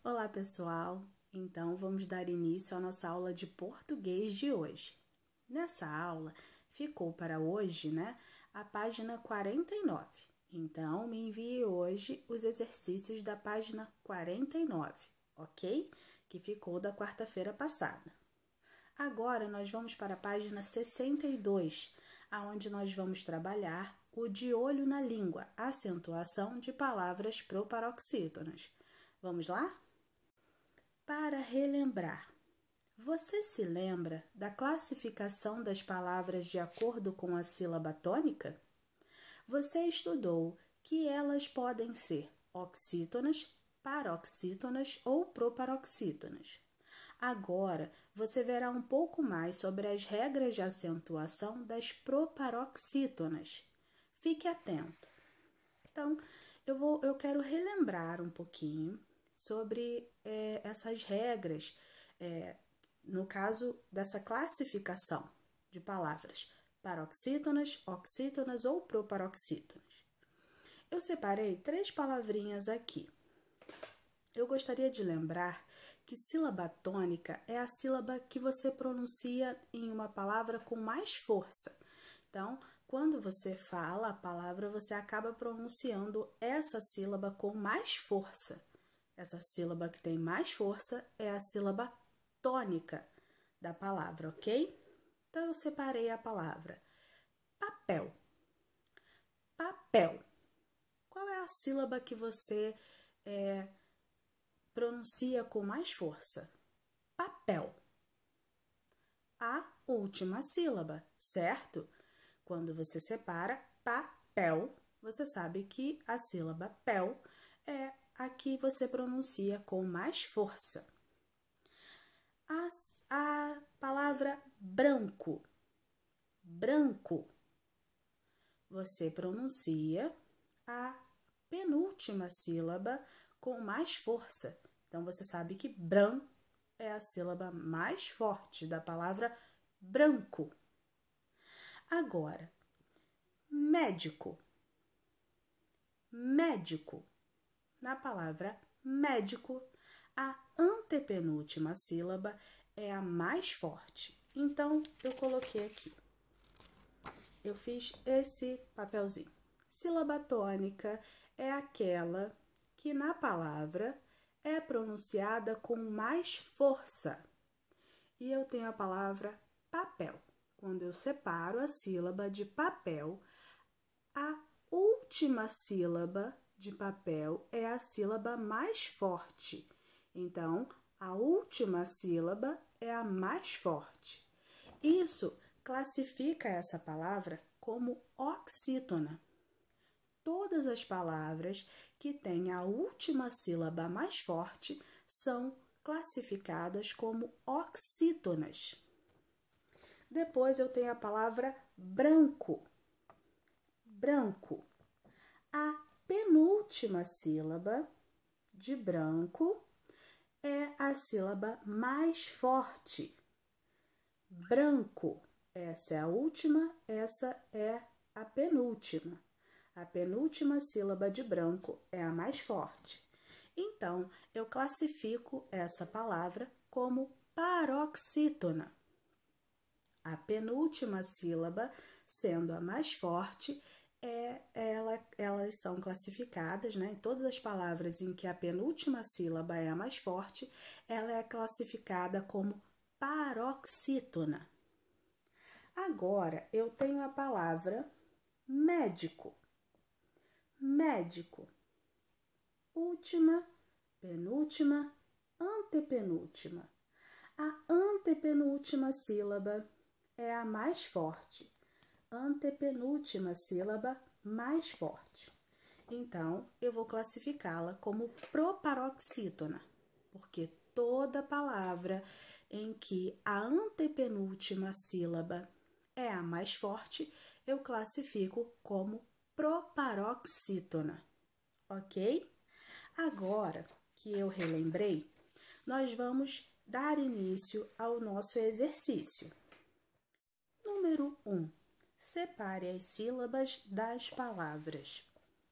Olá, pessoal! Então, vamos dar início à nossa aula de português de hoje. Nessa aula, ficou para hoje, a página 49. Então, me envie hoje os exercícios da página 49, ok? Que ficou da quarta-feira passada. Agora, nós vamos para a página 62, aonde nós vamos trabalhar o de olho na língua, acentuação de palavras proparoxítonas. Vamos lá? Para relembrar, você se lembra da classificação das palavras de acordo com a sílaba tônica? Você estudou que elas podem ser oxítonas, paroxítonas ou proparoxítonas. Agora, você verá um pouco mais sobre as regras de acentuação das proparoxítonas. Fique atento. Então, eu quero relembrar um pouquinho sobre essas regras, no caso dessa classificação de palavras paroxítonas, oxítonas ou proparoxítonas. Eu separei 3 palavrinhas aqui. Eu gostaria de lembrar que sílaba tônica é a sílaba que você pronuncia em uma palavra com mais força. Então, quando você fala a palavra, você acaba pronunciando essa sílaba com mais força. Essa sílaba que tem mais força é a sílaba tônica da palavra, ok? Então, eu separei a palavra papel. Papel. Qual é a sílaba que você pronuncia com mais força? Papel. A última sílaba, certo? Quando você separa papel, você sabe que a sílaba pel é a que você pronuncia com mais força. A palavra branco. Branco. Você pronuncia a penúltima sílaba com mais força. Então, você sabe que bran é a sílaba mais forte da palavra branco. Agora, médico. Médico. Na palavra médico, a antepenúltima sílaba é a mais forte. Então, eu coloquei aqui. Eu fiz esse papelzinho. Sílaba tônica é aquela que na palavra é pronunciada com mais força. E eu tenho a palavra papel. Quando eu separo a sílaba de papel, a última sílaba de papel é a sílaba mais forte. Então, a última sílaba é a mais forte. Isso classifica essa palavra como oxítona. Todas as palavras que têm a última sílaba mais forte são classificadas como oxítonas. Depois eu tenho a palavra branco. Branco. A penúltima sílaba de branco é a sílaba mais forte. Branco. Essa é a última, essa é a penúltima. A penúltima sílaba de branco é a mais forte. Então, eu classifico essa palavra como paroxítona. A penúltima sílaba, sendo a mais forte, elas são classificadas, todas as palavras em que a penúltima sílaba é a mais forte, ela é classificada como paroxítona. Agora, eu tenho a palavra médico. Médico. Última, penúltima, antepenúltima. A antepenúltima sílaba é a mais forte. Antepenúltima sílaba mais forte. Então, eu vou classificá-la como proparoxítona, porque toda palavra em que a antepenúltima sílaba é a mais forte, eu classifico como proparoxítona, ok? Agora que eu relembrei, nós vamos dar início ao nosso exercício. Número 1. Separe as sílabas das palavras.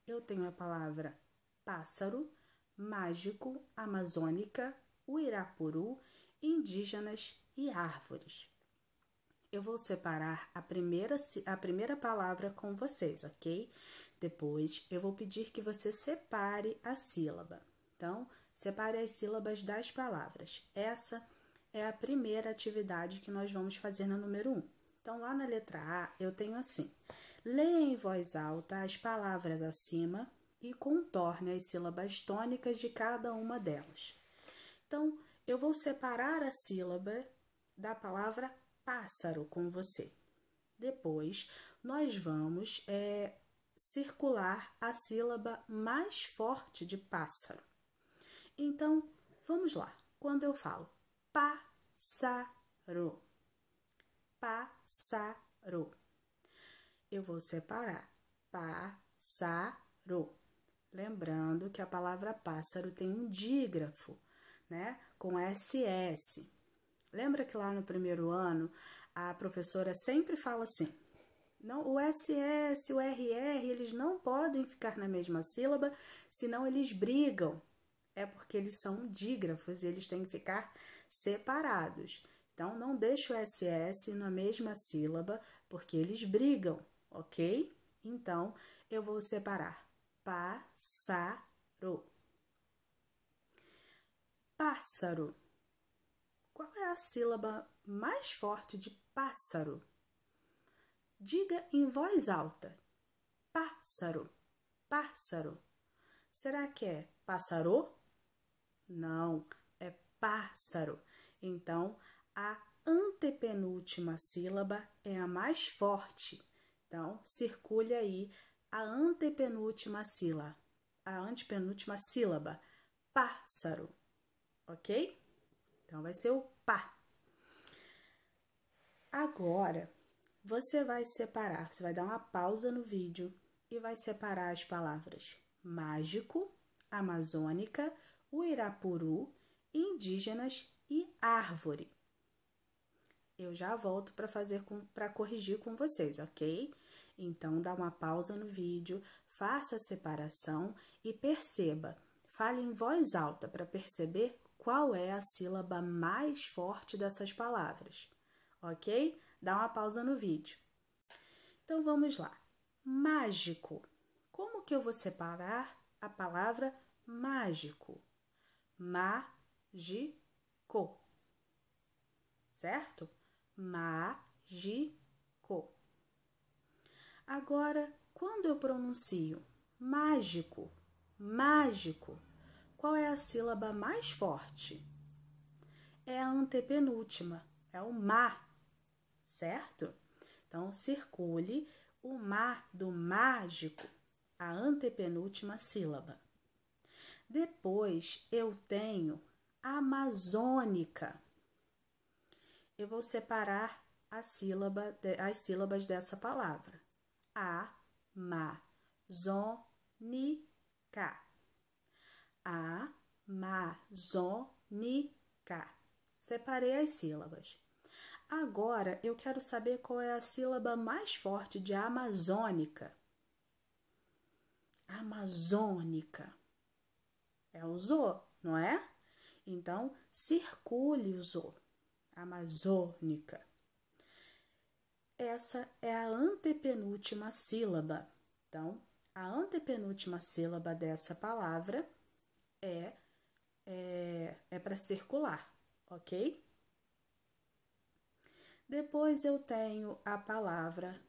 Eu tenho a palavra pássaro, mágico, amazônica, uirapuru, indígenas e árvores. Eu vou separar a primeira palavra com vocês, ok? Depois, eu vou pedir que você separe a sílaba. Então, separe as sílabas das palavras. Essa é a primeira atividade que nós vamos fazer no número 1. Então, lá na letra A, eu tenho assim: leia em voz alta as palavras acima e contorne as sílabas tônicas de cada uma delas. Então, eu vou separar a sílaba da palavra pássaro com você. Depois, nós vamos circular a sílaba mais forte de pássaro. Então, vamos lá. Quando eu falo pássaro, pássaro, eu vou separar pássaro. Lembrando que a palavra pássaro tem um dígrafo, né? Com SS. Lembra que lá no primeiro ano a professora sempre fala assim: não, o SS, o RR, eles não podem ficar na mesma sílaba, senão eles brigam. É porque eles são dígrafos e eles têm que ficar separados. Então, não deixe o SS na mesma sílaba, porque eles brigam, ok? Então, eu vou separar pássaro. Pássaro. Qual é a sílaba mais forte de pássaro? Diga em voz alta. Pássaro, pássaro. Será que é pássaro? Não, é pássaro. Então, a antepenúltima sílaba é a mais forte. Então, circule aí a antepenúltima sílaba. A antepenúltima sílaba, pássaro. Ok? Então, vai ser o pá. Agora, você vai separar, você vai dar uma pausa no vídeo e vai separar as palavras mágico, amazônica, uirapuru, indígenas e árvore. Eu já volto para corrigir com vocês, ok? Então, dá uma pausa no vídeo, faça a separação e perceba. Fale em voz alta para perceber qual é a sílaba mais forte dessas palavras, ok? Dá uma pausa no vídeo. Então, vamos lá. Mágico. Como que eu vou separar a palavra mágico? Mágico. Certo? Mágico. Agora, quando eu pronuncio mágico, mágico, qual é a sílaba mais forte? É a antepenúltima, é o má, certo? Então, circule o má do mágico, a antepenúltima sílaba. Depois, eu tenho amazônica. Eu vou separar as sílabas dessa palavra. Amazônica. Amazônica. Separei as sílabas. Agora, eu quero saber qual é a sílaba mais forte de amazônica. Amazônica. É o zô, não é? Então, circule o zô. Amazônica. Essa é a antepenúltima sílaba. Então, a antepenúltima sílaba dessa palavra é para circular, ok? Depois eu tenho a palavra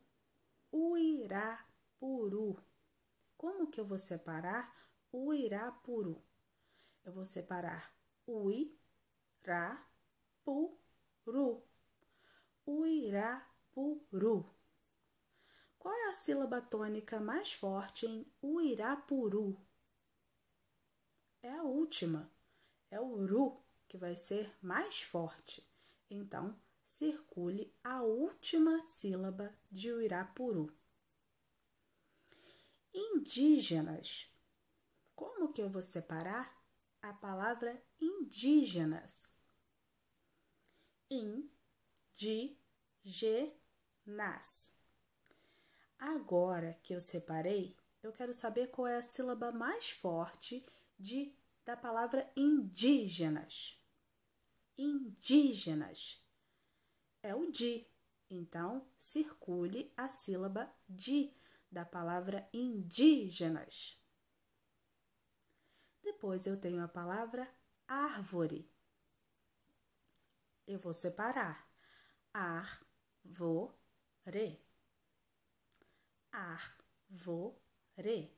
uirapuru. Como que eu vou separar uirapuru? Eu vou separar uirapuru. Uirapuru. Qual é a sílaba tônica mais forte em uirapuru? É a última. É o ru que vai ser mais forte. Então, circule a última sílaba de uirapuru. Indígenas. Como que eu vou separar a palavra indígenas? Indígenas. Agora que eu separei, eu quero saber qual é a sílaba mais forte de da palavra indígenas. Indígenas é o di. Então, circule a sílaba di da palavra indígenas. Depois eu tenho a palavra árvore. Eu vou separar. Ar-vo-re. Ar-vo-re.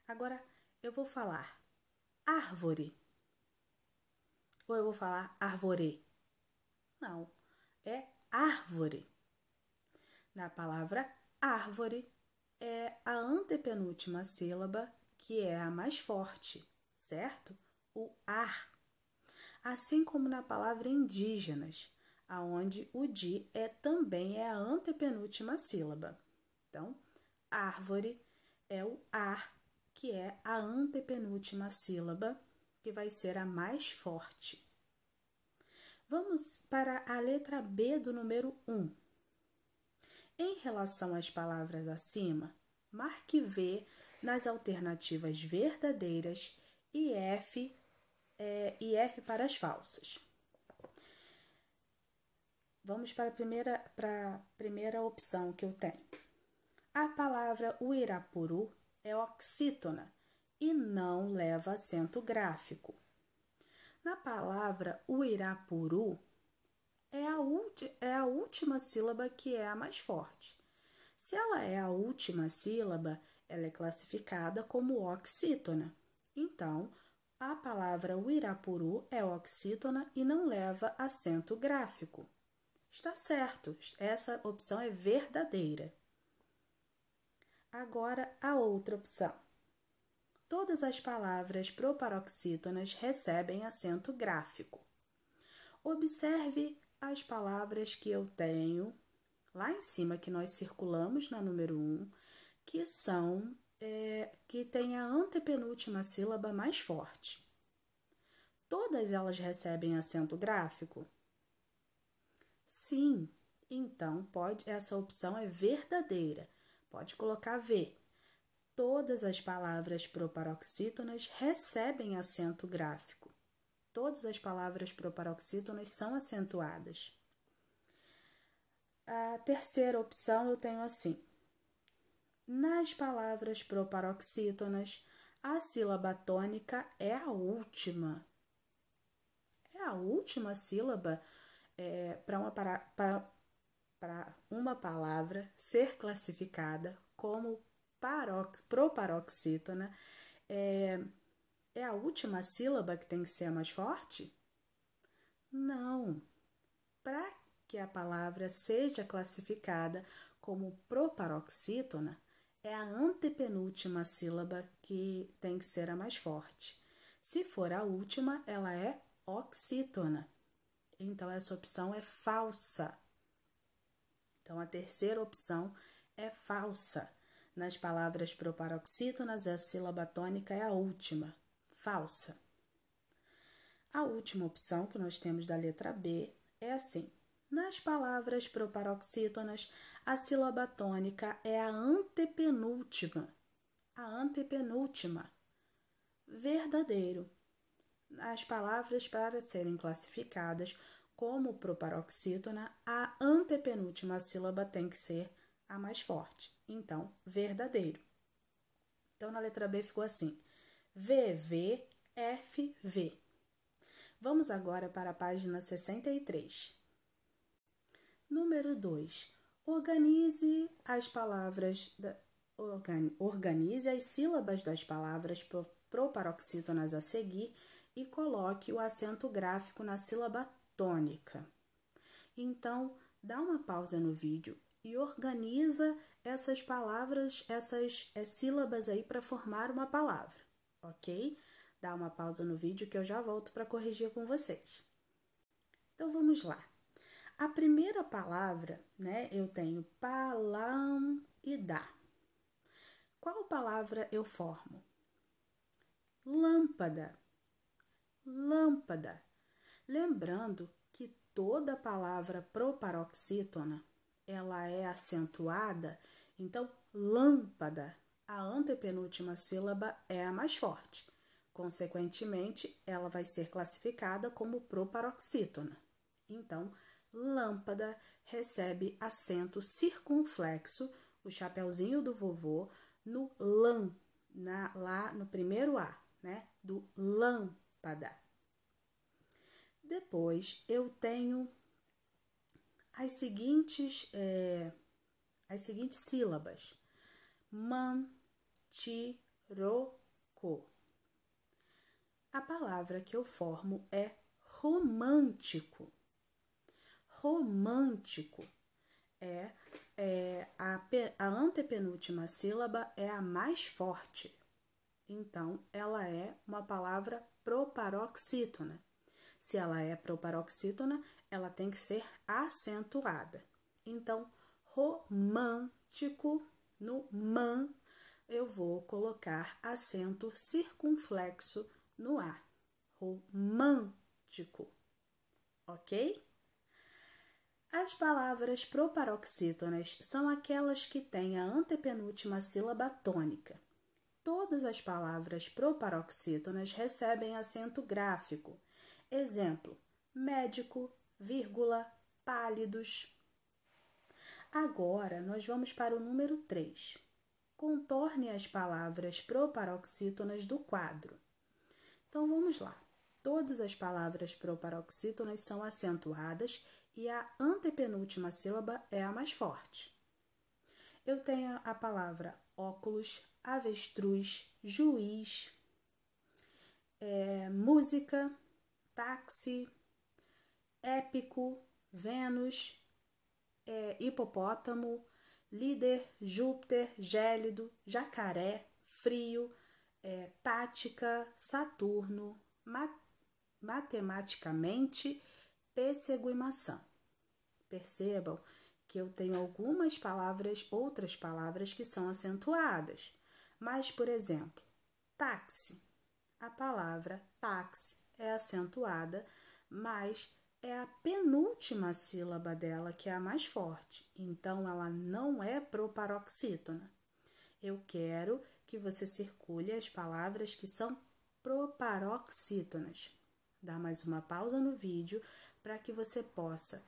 Agora, eu vou falar árvore. Ou eu vou falar árvore? Não, é árvore. Na palavra árvore, é a antepenúltima sílaba que é a mais forte, certo? O ar. Assim como na palavra indígenas, aonde o di também é a antepenúltima sílaba. Então, árvore é o ar, que é a antepenúltima sílaba, que vai ser a mais forte. Vamos para a letra B do número 1. Em relação às palavras acima, marque V nas alternativas verdadeiras e F para as falsas. Vamos para a primeira opção que eu tenho. A palavra Uirapuru é oxítona e não leva acento gráfico. Na palavra Uirapuru, é a última sílaba que é a mais forte. Se ela é a última sílaba, ela é classificada como oxítona. Então, a palavra Uirapuru é oxítona e não leva acento gráfico. Está certo, essa opção é verdadeira. Agora, a outra opção. Todas as palavras proparoxítonas recebem acento gráfico. Observe as palavras que eu tenho lá em cima, que nós circulamos na número 1, que tem a antepenúltima sílaba mais forte. Todas elas recebem acento gráfico? Sim, então essa opção é verdadeira. Pode colocar V. Todas as palavras proparoxítonas recebem acento gráfico. Todas as palavras proparoxítonas são acentuadas. A terceira opção eu tenho assim. Nas palavras proparoxítonas, a sílaba tônica é a última. É a última sílaba para uma palavra ser classificada como proparoxítona. É a última sílaba que tem que ser a mais forte? Não. Para que a palavra seja classificada como proparoxítona, é a antepenúltima sílaba que tem que ser a mais forte. Se for a última, ela é oxítona. Então, essa opção é falsa. Então, a terceira opção é falsa. Nas palavras proparoxítonas, a sílaba tônica é a última. Falsa. A última opção que nós temos da letra B é assim. Nas palavras proparoxítonas, a sílaba tônica é a antepenúltima. A antepenúltima. Verdadeiro. As palavras, para serem classificadas como proparoxítona, a antepenúltima sílaba tem que ser a mais forte. Então, verdadeiro. Então, na letra B ficou assim. VVFV. Vamos agora para a página 63. Número 2. Organize as sílabas das palavras proparoxítonas a seguir e coloque o acento gráfico na sílaba tônica. Então, dá uma pausa no vídeo e organiza essas palavras, essas sílabas aí para formar uma palavra, ok? Dá uma pausa no vídeo que eu já volto para corrigir com vocês. Então, vamos lá. A primeira palavra, eu tenho palam-idá. Qual palavra eu formo? Lâmpada. Lâmpada. Lembrando que toda palavra proparoxítona, ela é acentuada, então lâmpada, a antepenúltima sílaba é a mais forte. Consequentemente, ela vai ser classificada como proparoxítona. Então, lâmpada recebe acento circunflexo, o chapeuzinho do vovô, no lã, lá no primeiro A, né? Do lâmpada. Depois, eu tenho as seguintes sílabas. Mantiroco. A palavra que eu formo é romântico. Romântico a antepenúltima sílaba é a mais forte. Então, ela é uma palavra proparoxítona. Se ela é proparoxítona, ela tem que ser acentuada. Então, romântico, no man, eu vou colocar acento circunflexo no A. Romântico. Ok? As palavras proparoxítonas são aquelas que têm a antepenúltima sílaba tônica. Todas as palavras proparoxítonas recebem acento gráfico. Exemplo, médico, vírgula, pálidos. Agora, nós vamos para o número 3. Contorne as palavras proparoxítonas do quadro. Então, vamos lá. Todas as palavras proparoxítonas são acentuadas e a antepenúltima sílaba é a mais forte. Eu tenho a palavra óculos, avestruz, juiz, música, táxi, épico, Vênus, hipopótamo, líder, Júpiter, gélido, jacaré, frio, tática, Saturno, matematicamente, pêssego e maçã. Percebam que eu tenho outras palavras que são acentuadas. Mas, por exemplo, táxi. A palavra táxi é acentuada, mas é a penúltima sílaba dela que é a mais forte. Então, ela não é proparoxítona. Eu quero que você circule as palavras que são proparoxítonas. Dá mais uma pausa no vídeo para que você possa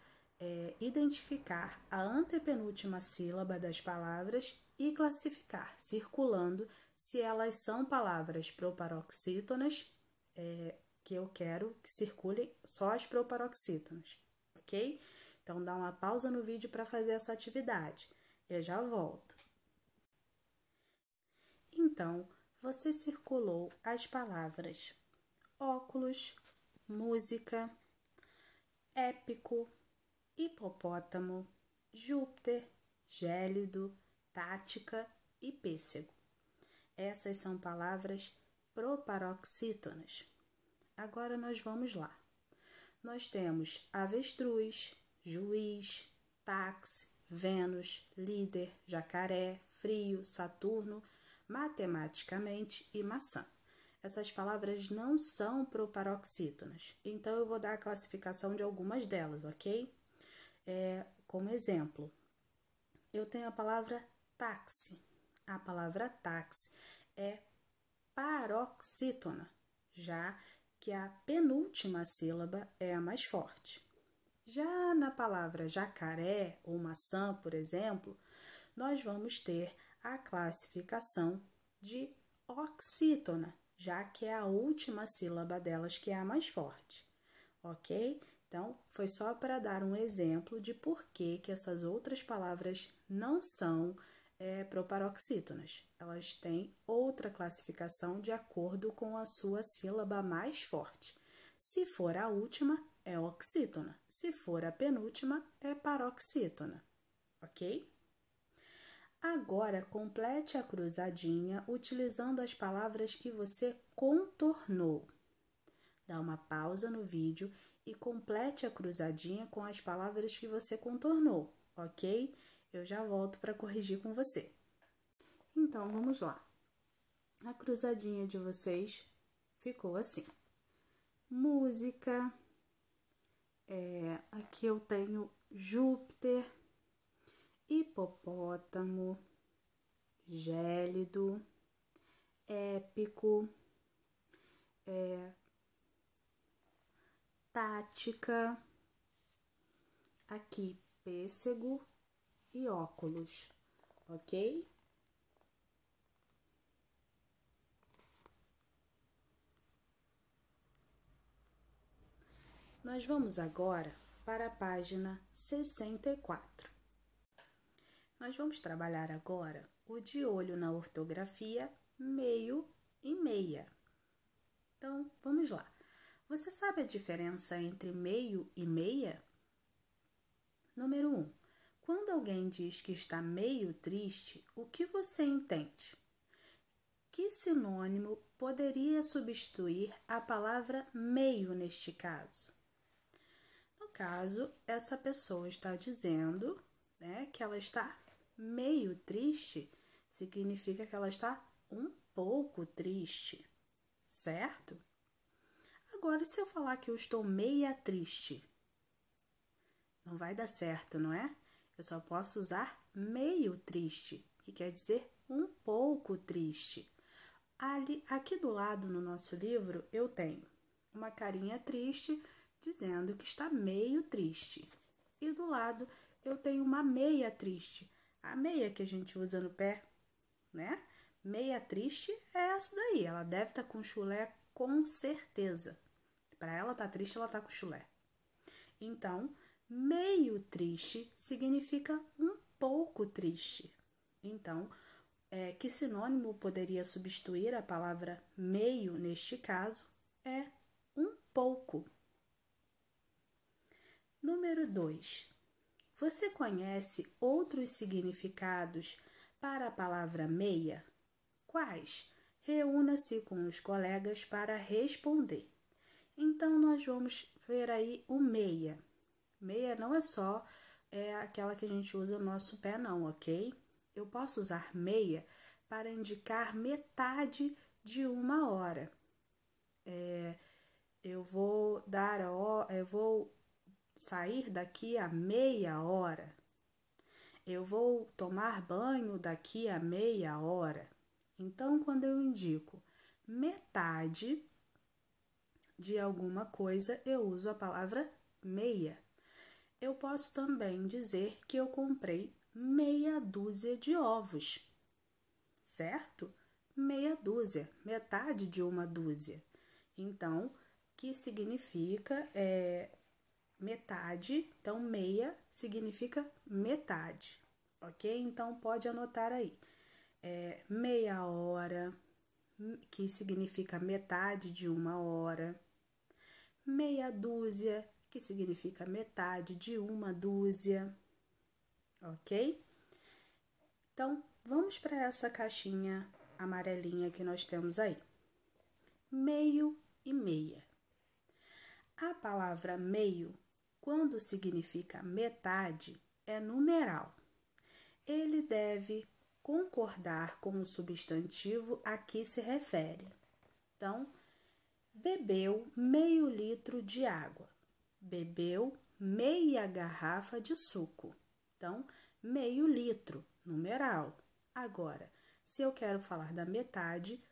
identificar a antepenúltima sílaba das palavras e classificar, circulando, se elas são palavras proparoxítonas, que eu quero que circulem só as proparoxítonas, ok? Então, dá uma pausa no vídeo para fazer essa atividade. Eu já volto. Então, você circulou as palavras óculos, música, épico, hipopótamo, Júpiter, gélido, tática e pêssego. Essas são palavras proparoxítonas. Agora nós vamos lá. Nós temos avestruz, juiz, táxi, Vênus, líder, jacaré, frio, Saturno, matematicamente e maçã. Essas palavras não são proparoxítonas, então eu vou dar a classificação de algumas delas, ok? Como exemplo, eu tenho a palavra táxi. A palavra táxi é paroxítona, já que a penúltima sílaba é a mais forte. Já na palavra jacaré ou maçã, por exemplo, nós vamos ter a classificação de oxítona, já que é a última sílaba delas que é a mais forte, ok? Então, foi só para dar um exemplo de por que essas outras palavras não são proparoxítonas. Elas têm outra classificação de acordo com a sua sílaba mais forte. Se for a última, é oxítona. Se for a penúltima, é paroxítona, ok? Agora, complete a cruzadinha utilizando as palavras que você contornou. Dá uma pausa no vídeo e complete a cruzadinha com as palavras que você contornou, ok? Eu já volto para corrigir com você. Então, vamos lá. A cruzadinha de vocês ficou assim. Música. Aqui eu tenho Júpiter, hipopótamo, gélido, épico, tática, aqui pêssego e óculos, ok? Nós vamos agora para a página 64. Nós vamos trabalhar agora o de olho na ortografia, meio e meia. Então, vamos lá. Você sabe a diferença entre meio e meia? Número 1. Quando alguém diz que está meio triste, o que você entende? Que sinônimo poderia substituir a palavra meio neste caso? No caso, essa pessoa está dizendo, que ela está meio triste, significa que ela está um pouco triste, certo? Agora, e se eu falar que eu estou meia triste? Não vai dar certo, não é? Eu só posso usar meio triste, que quer dizer um pouco triste. Aqui do lado no nosso livro eu tenho uma carinha triste dizendo que está meio triste. E do lado eu tenho uma meia triste, a meia que a gente usa no pé, né? Meia triste é essa daí, ela deve estar com chulé com certeza. Para ela estar triste, ela está com chulé. Então, meio triste significa um pouco triste. Então, que sinônimo poderia substituir a palavra meio neste caso? É um pouco. Número 2. Você conhece outros significados para a palavra meia? Quais? Reúna-se com os colegas para responder. Então, nós vamos ver aí o meia. Meia não é só aquela que a gente usa no nosso pé, não, ok? Eu posso usar meia para indicar metade de uma hora. Eu vou sair daqui a meia hora. Eu vou tomar banho daqui a meia hora. Então, quando eu indico metade de alguma coisa, eu uso a palavra meia. Eu posso também dizer que eu comprei meia dúzia de ovos, certo? Meia dúzia, metade de uma dúzia. Então, que significa metade. Então, meia significa metade, ok? Então, pode anotar aí. Meia hora, que significa metade de uma hora. Meia dúzia, que significa metade de uma dúzia, ok? Então, vamos para essa caixinha amarelinha que nós temos aí. Meio e meia. A palavra meio, quando significa metade, é numeral. Ele deve concordar com o substantivo a que se refere. Então, bebeu meio litro de água. Bebeu meia garrafa de suco. Então, meio litro, numeral. Agora, se eu quero falar da metade,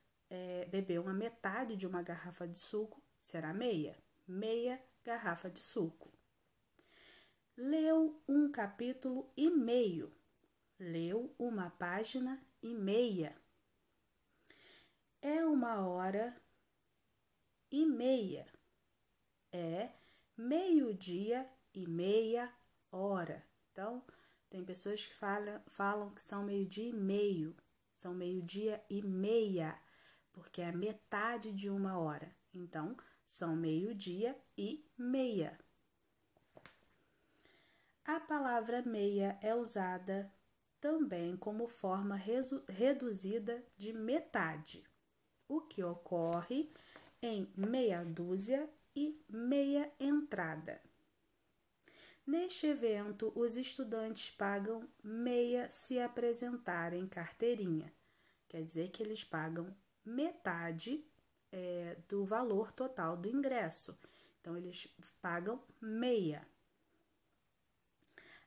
bebeu uma metade de uma garrafa de suco, será meia. Meia garrafa de suco. Leu um capítulo e meio. Leu uma página e meia. É uma hora e meia. É meio-dia e meia hora. Então, tem pessoas que falam que são meio-dia e meio. São meio-dia e meia, porque é metade de uma hora. Então, são meio-dia e meia. A palavra meia é usada também como forma reduzida de metade, o que ocorre em meia dúzia e meia entrada. Neste evento, os estudantes pagam meia se apresentarem carteirinha. Quer dizer que eles pagam metade do valor total do ingresso. Então, eles pagam meia.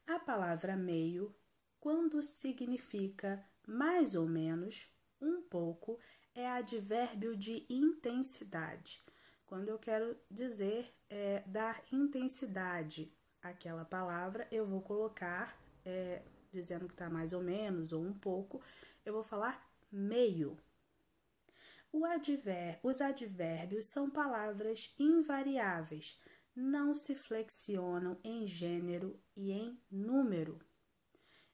A palavra meio, quando significa mais ou menos, um pouco, é advérbio de intensidade. Quando eu quero dizer dar intensidade àquela palavra, eu vou colocar, dizendo que está mais ou menos ou um pouco, eu vou falar meio. Os advérbios são palavras invariáveis, não se flexionam em gênero e em número.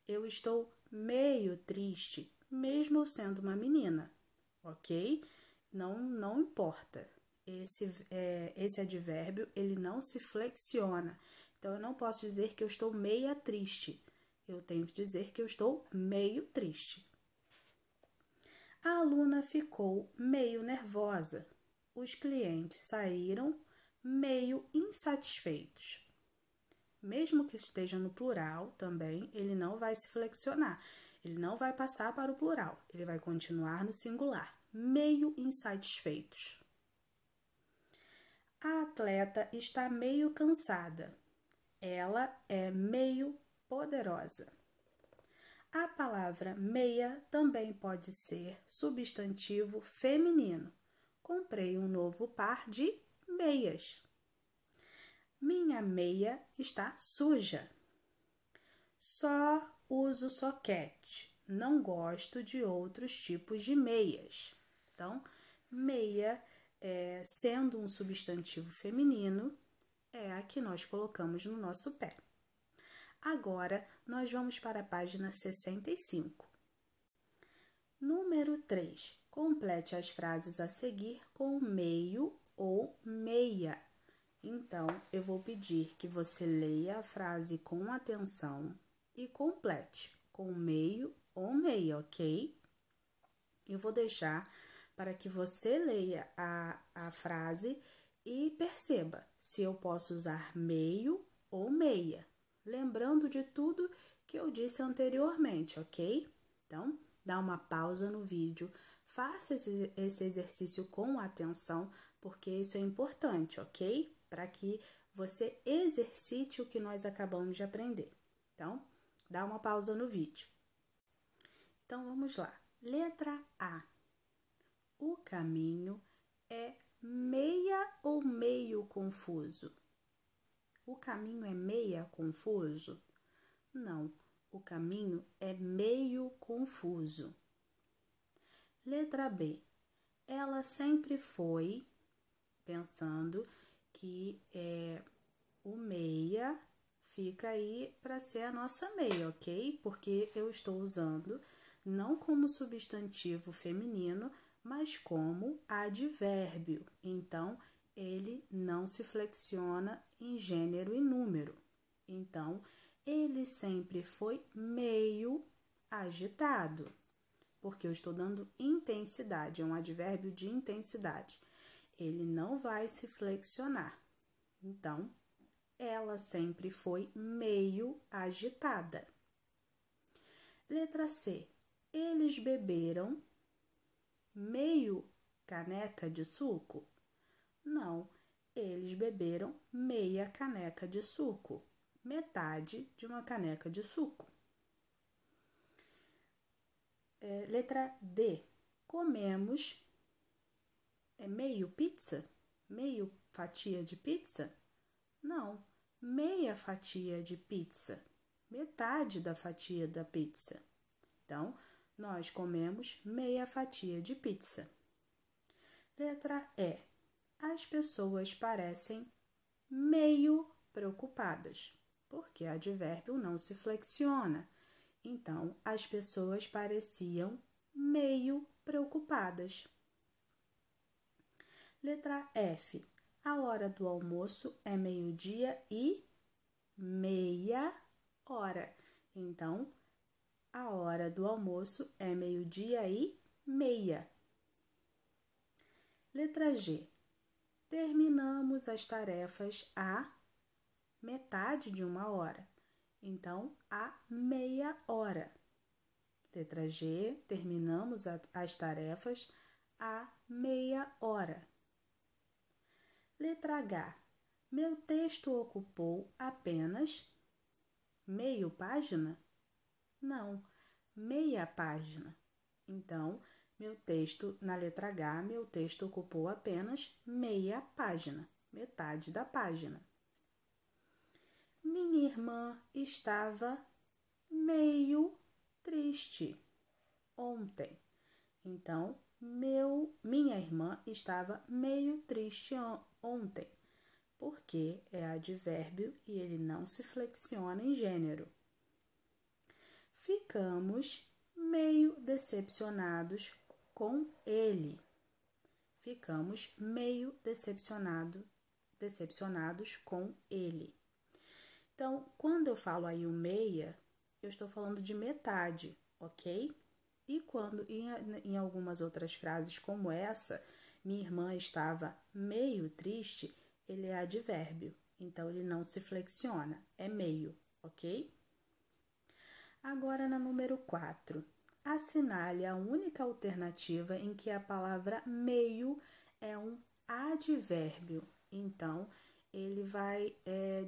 Eu estou meio triste, mesmo eu sendo uma menina, ok? Não importa. Esse advérbio, ele não se flexiona. Então, eu não posso dizer que eu estou meia triste. Eu tenho que dizer que eu estou meio triste. A aluna ficou meio nervosa. Os clientes saíram meio insatisfeitos. Mesmo que esteja no plural também, ele não vai se flexionar. Ele não vai passar para o plural. Ele vai continuar no singular. Meio insatisfeitos. A atleta está meio cansada. Ela é meio poderosa. A palavra meia também pode ser substantivo feminino. Comprei um novo par de meias. Minha meia está suja. Só uso soquete. Não gosto de outros tipos de meias. Então, meia, sendo um substantivo feminino, é a que nós colocamos no nosso pé. Agora, nós vamos para a página 65. Número 3. Complete as frases a seguir com meio ou meia. Então, eu vou pedir que você leia a frase com atenção e complete com meio ou meia, ok? Eu vou deixar para que você leia a frase e perceba se eu posso usar meio ou meia. Lembrando de tudo que eu disse anteriormente, ok? Então, dá uma pausa no vídeo, faça esse exercício com atenção, porque isso é importante, ok? Para que você exercite o que nós acabamos de aprender. Então, dá uma pausa no vídeo. Então, vamos lá. Letra A. O caminho é meia ou meio confuso? O caminho é meia confuso? Não, o caminho é meio confuso. Letra B. Ela sempre foi, pensando que o meia fica aí para ser a nossa meia, ok? Porque eu estou usando não como substantivo feminino, mas como advérbio. Então, ele não se flexiona em gênero e número. Então, ele sempre foi meio agitado, porque eu estou dando intensidade, é um advérbio de intensidade. Ele não vai se flexionar. Então, ela sempre foi meio agitada. Letra C. Eles beberam meio caneca de suco? Não, eles beberam meia caneca de suco, metade de uma caneca de suco. Letra D. Comemos meio pizza? Meio fatia de pizza? Não, meia fatia de pizza, metade da fatia da pizza. Então, nós comemos meia fatia de pizza. Letra E. As pessoas parecem meio preocupadas, porque advérbio não se flexiona. Então, as pessoas pareciam meio preocupadas. Letra F. A hora do almoço é meio-dia e meia hora. Então, a hora do almoço é meio-dia e meia. Letra G. Terminamos as tarefas à metade de uma hora. Então, à meia hora. Letra G. Terminamos as tarefas à meia hora. Letra H. Meu texto ocupou apenas meio página? Não, meia página. Então, Meu texto, na letra H, meu texto ocupou apenas meia página, metade da página. Minha irmã estava meio triste ontem. Então, minha irmã estava meio triste ontem, porque é advérbio e ele não se flexiona em gênero. Ficamos meio decepcionados com ele. Ficamos meio decepcionados com ele. Então, quando eu falo aí o meia, eu estou falando de metade, ok? E quando em algumas outras frases como essa, minha irmã estava meio triste, ele é advérbio, então ele não se flexiona, é meio, ok? Agora na número 4, assinale a única alternativa em que a palavra meio é um advérbio. Então, ele vai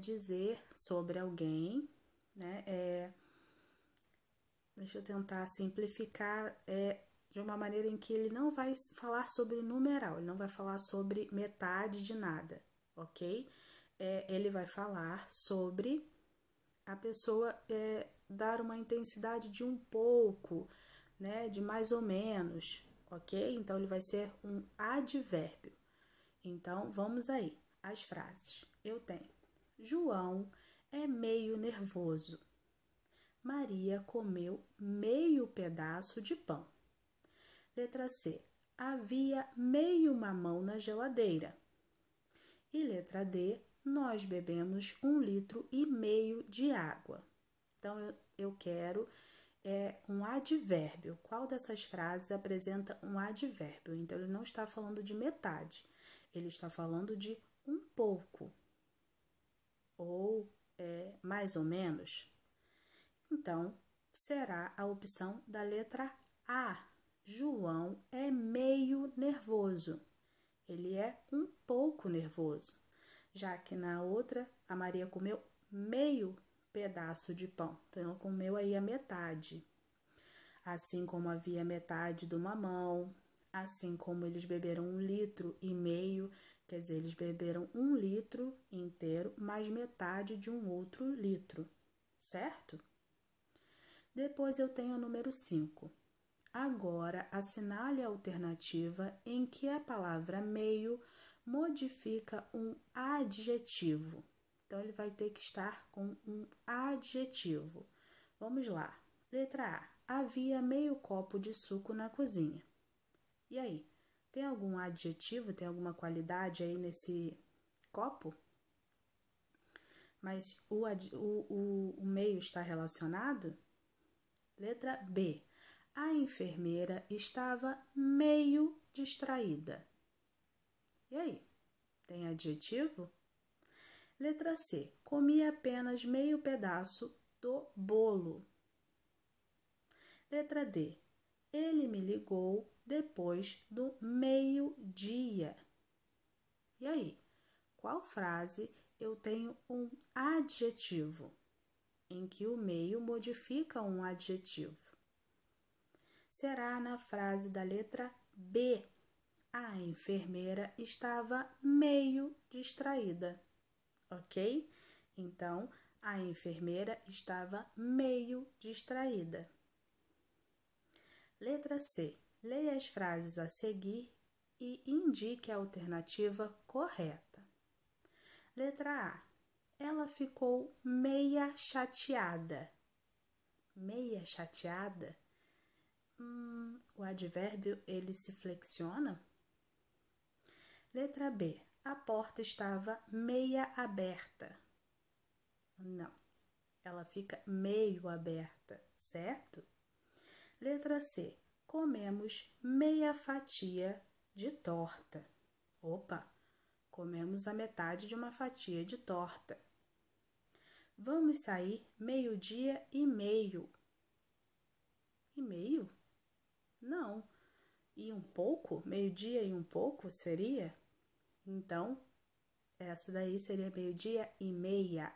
dizer sobre alguém, né? Deixa eu tentar simplificar de uma maneira em que ele não vai falar sobre numeral, ele não vai falar sobre metade de nada, ok? Ele vai falar sobre a pessoa dar uma intensidade de um pouco, né? De mais ou menos, ok? Então, ele vai ser um advérbio. Então, vamos aí, as frases. Eu tenho: João é meio nervoso. Maria comeu meio pedaço de pão. Letra C. Havia meio mamão na geladeira. E letra D. Nós bebemos 1,5 litro de água. Então, eu quero um advérbio. Qual dessas frases apresenta um advérbio? Então, ele não está falando de metade. Ele está falando de um pouco. Ou mais ou menos. Então, será a opção da letra A. João é meio nervoso. Ele é um pouco nervoso. Já que na outra, a Maria comeu meio pedaço de pão. Então, ela comeu aí a metade. Assim como havia metade do mamão, assim como eles beberam 1,5 litro, quer dizer, eles beberam 1 litro inteiro, mais metade de um outro litro, certo? Depois eu tenho o número 5. Agora, assinale a alternativa em que a palavra meio modifica um adjetivo. Então, ele vai ter que estar com um adjetivo. Vamos lá. Letra A. Havia meio copo de suco na cozinha. E aí? Tem algum adjetivo, tem alguma qualidade aí nesse copo? Mas o meio está relacionado? Letra B. A enfermeira estava meio distraída. E aí? Tem adjetivo? Letra C. Comi apenas meio pedaço do bolo. Letra D. Ele me ligou depois do meio-dia. E aí? Qual frase eu tenho um adjetivo? Em que o meio modifica um adjetivo? Será na frase da letra B. A enfermeira estava meio distraída, ok? Então, a enfermeira estava meio distraída. Letra C. Leia as frases a seguir e indique a alternativa correta. Letra A. Ela ficou meia chateada. Meia chateada? O advérbio, ele se flexiona? Letra B. A porta estava meia aberta. Não, ela fica meio aberta, certo? Letra C. Comemos meia fatia de torta. Opa, comemos a metade de uma fatia de torta. Vamos sair 12:30. E meio? Não. E um pouco? 12:30 seria? Então, essa daí seria 12:30.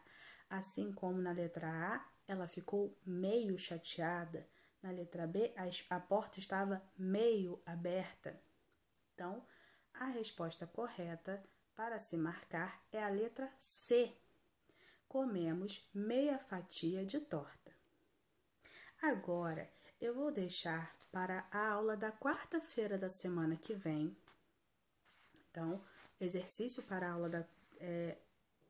Assim como na letra A, ela ficou meio chateada. Na letra B, a porta estava meio aberta. Então, a resposta correta para se marcar é a letra C. Comemos meia fatia de torta. Agora, eu vou deixar para a aula da quarta-feira da semana que vem. Então, exercício para a aula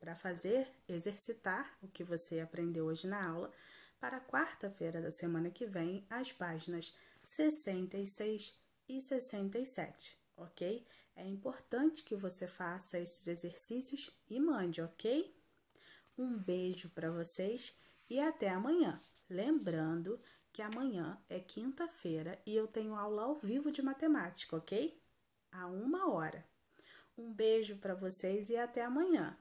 para fazer, exercitar o que você aprendeu hoje na aula, para quarta-feira da semana que vem, as páginas 66 e 67, ok? É importante que você faça esses exercícios e mande, ok? Um beijo para vocês e até amanhã. Lembrando que amanhã é quinta-feira e eu tenho aula ao vivo de matemática, ok? A 1 hora. Um beijo para vocês e até amanhã.